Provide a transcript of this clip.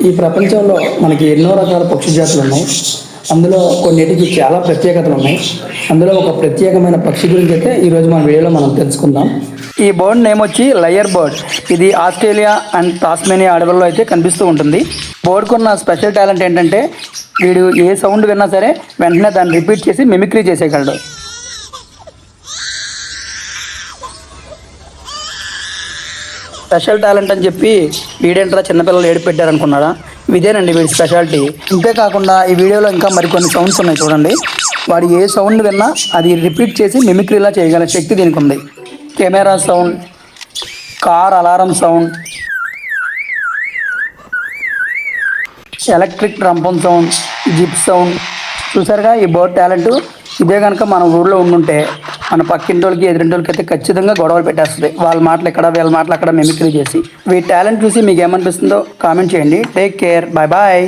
ఈ ప్రపంచంలో మనకి ఎన్నో రకాల పక్షి జాతులు ఉన్నాయి. అందులో కొన్నిటికి చాలా ప్రత్యేకతలు ఉన్నాయి. అందులో ఒక ప్రత్యేకమైన పక్షి గురించి అయితే ఈరోజు మన వీడియోలో మనం తెలుసుకుందాం. ఈ బర్డ్ నేమ్ వచ్చి లయర్ బర్డ్. ఇది ఆస్ట్రేలియా అండ్ టాస్మేనియా అడవుల్లో అయితే కనిపిస్తూ ఉంటుంది. బర్డ్కి ఉన్న స్పెషల్ టాలెంట్ ఏంటంటే వీడు ఏ సౌండ్ విన్నా సరే వెంటనే దాన్ని రిపీట్ చేసి మిమిక్రీ చేసేయగలడు. స్పెషల్ టాలెంట్ అని చెప్పి వీడేంట్రా చిన్నపిల్లలు ఏడు పెట్టారనుకున్నారా? ఇదేనండి వీడి స్పెషాలిటీ. ఇంతేకాకుండా ఈ వీడియోలో ఇంకా మరికొన్ని సౌండ్స్ ఉన్నాయి చూడండి. వాడు ఏ సౌండ్ విన్నా అది రిపీట్ చేసి మిమిక్రీలా చేయగల శక్తి దీనికి ఉంది. Camera sound, car alarm sound, electric trumpet sound, zip sound. చూసారుగా ఈ బర్డ్ టాలెంట్. ఇదే కనుక మన ఊళ్ళో ఉండుంటే మన పక్కింటోళ్ళకి ఎదురింటోళ్ళకి అయితే ఖచ్చితంగా గొడవలు పెట్టేస్తుంది. వాళ్ళ మాటలు ఇక్కడ వీళ్ళ మాటలు అక్కడ మిమిక్రీ చేసి. వీటి టాలెంట్ చూసి మీకు ఏమనిపిస్తుందో కామెంట్ చేయండి. Take care, bye bye.